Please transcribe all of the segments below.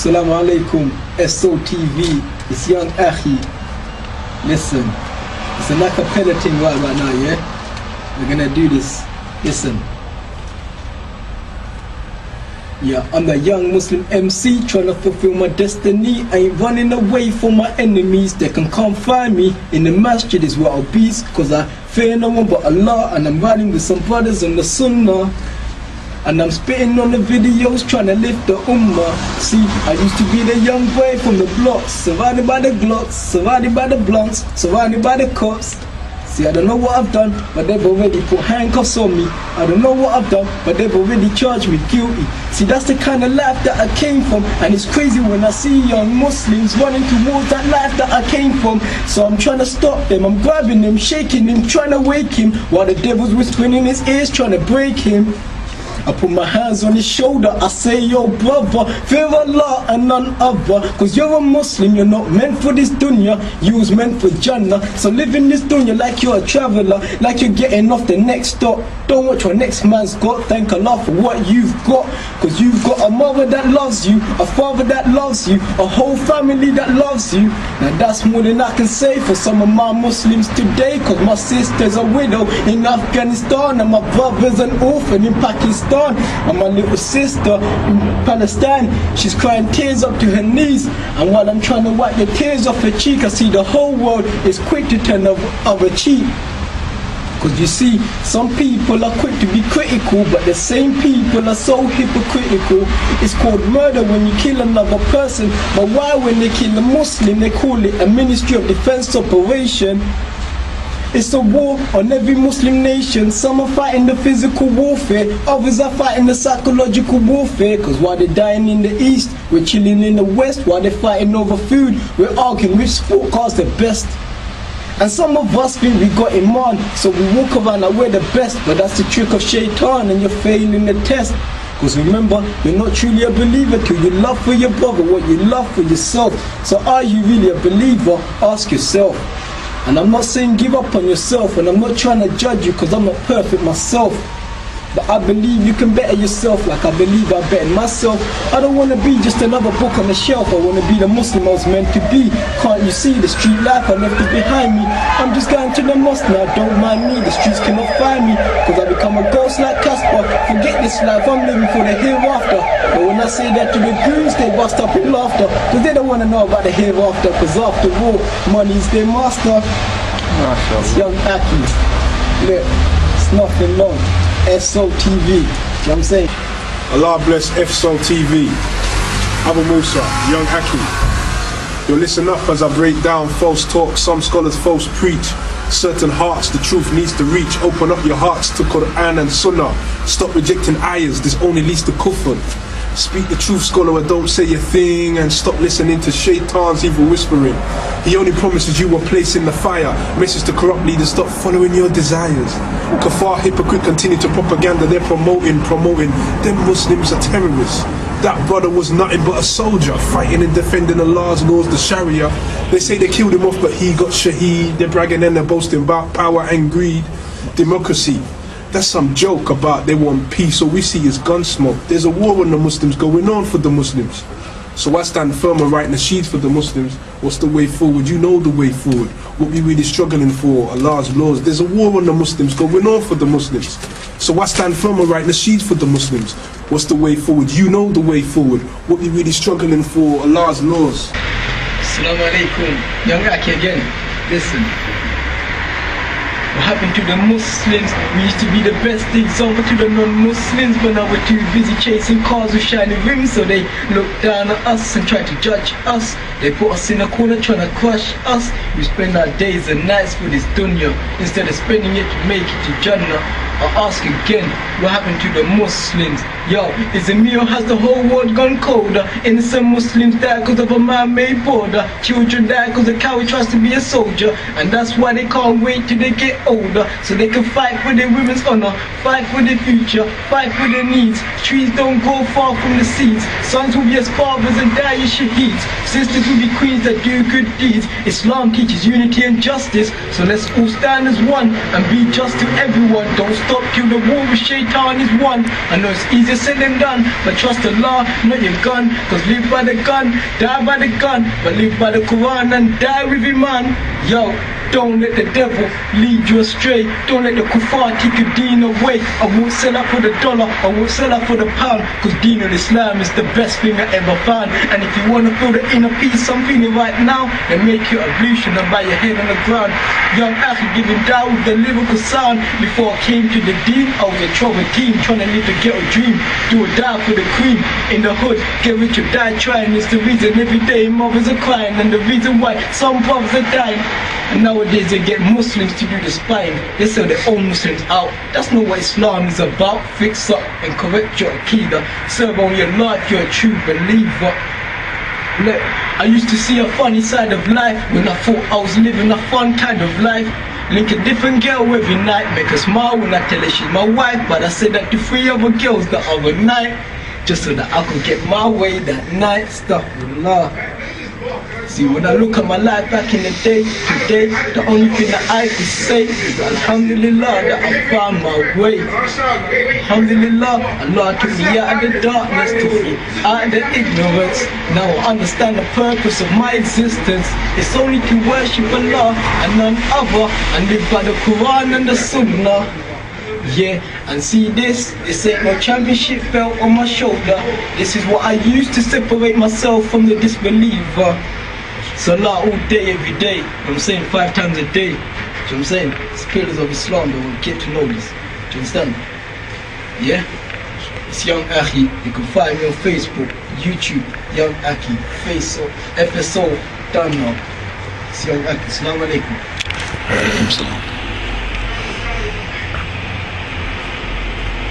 Assalamu alaikum, FSOL TV, it's young Akhi. Listen, it's an acapella thing right now, yeah? We're gonna do this. Listen. Yeah, I'm a young Muslim MC trying to fulfill my destiny. I ain't running away from my enemies. They can come find me in the masjid is where I'll be, cause I fear no one but Allah. And I'm riding with some brothers on the sunnah, and I'm spitting on the videos trying to lift the ummah. See, I used to be the young boy from the blocks, surrounded by the glocks, surrounded by the blunts, surrounded by the cops. See, I don't know what I've done, but they've already put handcuffs on me. I don't know what I've done, but they've already charged me guilty. See, that's the kind of life that I came from, and it's crazy when I see young Muslims running towards that life that I came from. So I'm trying to stop them, I'm grabbing them, shaking him, trying to wake him, while the devil's whispering in his ears, trying to break him. I put my hands on his shoulder, I say, yo brother, fear Allah and none other. Cause you're a Muslim, you're not meant for this dunya, you was meant for Jannah. So live in this dunya like you're a traveller, like you're getting off the next stop. Don't watch what next man's got, thank Allah for what you've got. Cause you've got a mother that loves you, a father that loves you, a whole family that loves you. Now that's more than I can say for some of my Muslims today. Cause my sister's a widow in Afghanistan, and my brother's an orphan in Pakistan. And my little sister in Palestine, she's crying tears up to her knees. And while I'm trying to wipe the tears off her cheek, I see the whole world is quick to turn of a cheek. Cause you see, some people are quick to be critical, but the same people are so hypocritical. It's called murder when you kill another person, but why when they kill a Muslim they call it a Ministry of Defense operation? It's a war on every Muslim nation. Some are fighting the physical warfare, others are fighting the psychological warfare. Cause while they're dying in the east, we're chilling in the west. While they're fighting over food, we're arguing which sport car's the best. And some of us think we got Iman, so we walk around like we're the best. But that's the trick of shaitan, and you're failing the test. Cause remember, you're not truly a believer till you love for your brother what you love for yourself. So are you really a believer? Ask yourself. And I'm not saying give up on yourself, and I'm not trying to judge you cause I'm not perfect myself. But I believe you can better yourself like I believe I better myself. I don't want to be just another book on the shelf, I want to be the Muslim I was meant to be. Can't you see the street life I left it behind me? I'm just going to the mosque now, don't mind me, the streets cannot find me. Cause I become a ghost like Casper, forget this life, I'm living for the hereafter. But when I say that to the goons, they bust up in laughter. Cause they don't want to know about the hereafter, cause after all, money's their master. It's young Akhi. Look, it's nothing long. FSOL TV, you know what I'm saying? Allah bless FSOL TV. Abu Musa, young Akhi. Yo, listen up as I break down false talk, some scholars false preach. Certain hearts the truth needs to reach. Open up your hearts to Quran and Sunnah. Stop rejecting ayahs, this only leads to kufr. Speak the truth, scholar, or don't say a thing. And stop listening to shaitan's evil whispering. He only promises you a place in the fire. Message to corrupt leaders, stop following your desires. Kafar, hypocrite, continue to propaganda. They're promoting them Muslims are terrorists. That brother was nothing but a soldier, fighting and defending Allah's laws, the Sharia. They say they killed him off, but he got shaheed. They're bragging and they're boasting about power and greed. Democracy, that's some joke about they want peace. All we see is gun smoke. There's a war on the Muslims going on for the Muslims. So I stand firm and write nasheeds for the Muslims. What's the way forward? You know the way forward. What we really struggling for, Allah's laws. There's a war on the Muslims going on for the Muslims. So I stand firm and write nasheeds for the Muslims. What's the way forward? You know the way forward. What we really struggling for, Allah's laws. Assalamu alaikum, young Akhi again. Listen. What happened to the Muslims? We used to be the best example to the non-Muslims, but now we're too busy chasing cars with shiny rims, so they look down at us and try to judge us. They put us in a corner trying to crush us. We spend our days and nights for this dunya instead of spending it to make it to Jannah. I ask again, what happened to the Muslims? Yo, is it me or has the whole world gone colder? Innocent Muslims die because of a man-made border. Children die because a coward tries to be a soldier. And that's why they can't wait till they get older, so they can fight for their women's honor, fight for their future, fight for their needs. Trees don't grow far from the seeds. Sons will be as fathers and die as shaheeds. Sisters will be queens that do good deeds. Islam teaches unity and justice, so let's all stand as one and be just to everyone. Don't stop till the war with shaitan is won. I know it's easier said and done. But trust Allah, not your gun. Cause live by the gun, die by the gun. But live by the Quran and die with Iman. Yo, don't let the devil lead you astray. Don't let the kuffar take your deen away. I won't sell out for the dollar, I won't sell out for the pound. Cause deen of Islam is the best thing I ever found. And if you wanna feel the inner peace I'm feeling right now, then make your ablution and bow your head on the ground. Young Akhi giving down with the lyrical sound. Before I came to the deen, I was a troubled teen, trying to live a ghetto dream. Do or die for the cream. In the hood, get rich or die trying. It's the reason every day mothers are crying. And the reason why some brothers are dying. And nowadays they get Muslims to do the spying. They sell their own Muslims out. That's not what Islam is about. Fix up and correct your Aqidah. Serve on your life, you're a true believer. Look, I used to see a funny side of life when I thought I was living a fun kind of life. Link a different girl every night, make her smile when I tell her she's my wife. But I said that to 3 other girls the other night, just so that I could get my way that night. Astaghfirullah. See, when I look at my life back in the day, today, the only thing that I could say is Alhamdulillah that I found my way. Alhamdulillah, Allah took me out of the darkness, took me out of the ignorance. Now I understand the purpose of my existence. It's only to worship Allah and none other, and live by the Quran and the Sunnah. Yeah, and see this ain't no championship belt on my shoulder. This is what I use to separate myself from the disbeliever. Salah all day, every day. You know what I'm saying? 5 times a day. You know what I'm saying? It's pillars of Islam that will get to know this. Do you understand? Yeah? It's Young Akhi. You can find me on Facebook, YouTube, Young Akhi, FSOL, done now. It's Young Akhi. Assalamu alaikum. Alaikum salam.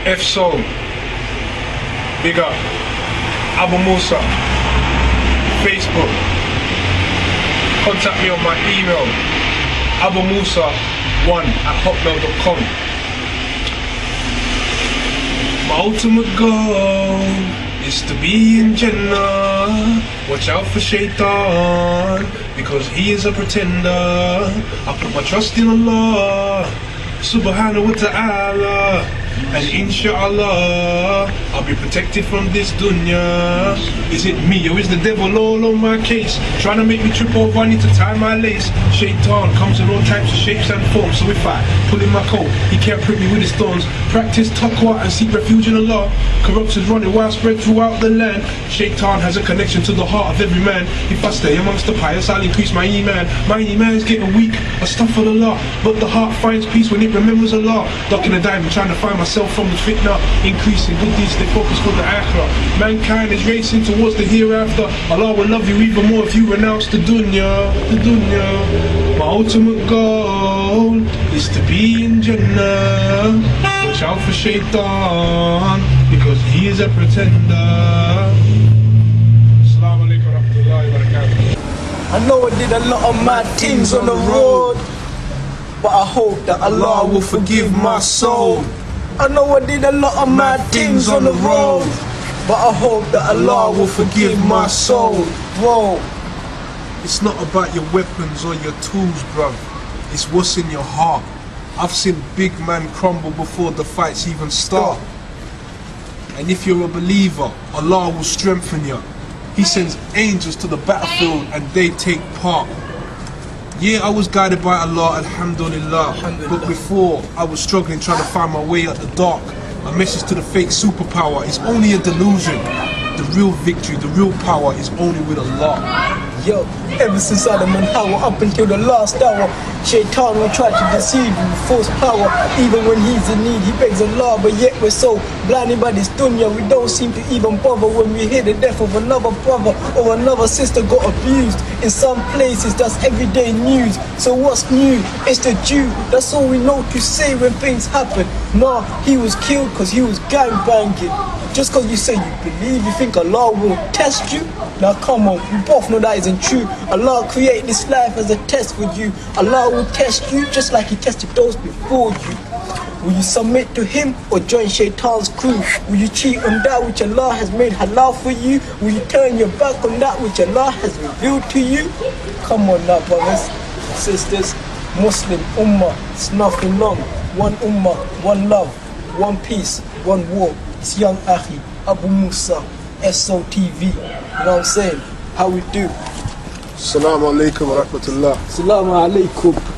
FSOL, big up. Abu Musa, Facebook. Contact me on my email, abumusa1@hotmail.com. My ultimate goal is to be in Jannah. Watch out for Shaitan, because he is a pretender. I put my trust in Allah, subhanahu wa ta'ala. And Insha'Allah, I'll be protected from this dunya. Is it me or is the devil all on my case? Trying to make me trip over, I need to tie my lace. Shaitan comes in all types of shapes and forms. So if I pull in my coat, he can't prick me with his thorns. Practice taqwa and seek refuge in Allah. Corruption's running widespread throughout the land. Shaitan has a connection to the heart of every man. If I stay amongst the pious, I'll increase my iman. My iman is getting weak, astaghfirullah. But the heart finds peace when it remembers Allah. Ducking a diamond, trying to find myself from the fitna, increasing good deeds, stay focused for the akhirah. Mankind is racing towards the hereafter. Allah will love you even more if you renounce the dunya, My ultimate goal is to be in Jannah. Watch out for Shaitan, because he is a pretender. Assalamu alaikum wa rahmatullahi wa barakatuh. I know I did a lot of mad things on the road, but I hope that Allah will forgive my soul. I know I did a lot of mad things on the road, but I hope that Allah will forgive my soul. Whoa. It's not about your weapons or your tools, bruv. It's what's in your heart. I've seen big men crumble before the fights even start. And if you're a believer, Allah will strengthen you. He sends angels to the battlefield and they take part. Yeah, I was guided by Allah, Alhamdulillah. But before, I was struggling trying to find my way out the dark. A message to the fake superpower is only a delusion. The real victory, the real power is only with Allah. Yo, ever since Adam and Hawa up until the last hour, Shaitan will try to deceive you with false power. Even when he's in need, he begs Allah, but yet we're so blinded by this dunya, we don't seem to even bother when we hear the death of another brother or another sister got abused. In some places, that's everyday news. So what's new? It's the Jew. That's all we know to say when things happen. Nah, he was killed because he was gangbanging. Just because you say you believe, you think Allah will test you? Now come on, we both know that isn't true. Allah created this life as a test for you. Allah will test you just like he tested those before you. Will you submit to him or join Shaitan's crew? Will you cheat on that which Allah has made halal for you? Will you turn your back on that which Allah has revealed to you? Come on now, brothers, sisters. Muslim Ummah, it's nothing long. One Ummah, one love, one peace, one war. It's Young Akhi. Abu Musa, FSOL TV. You know what I'm saying? How we do? Assalamu alaikum wa rahmatullah. Assalamu alaikum.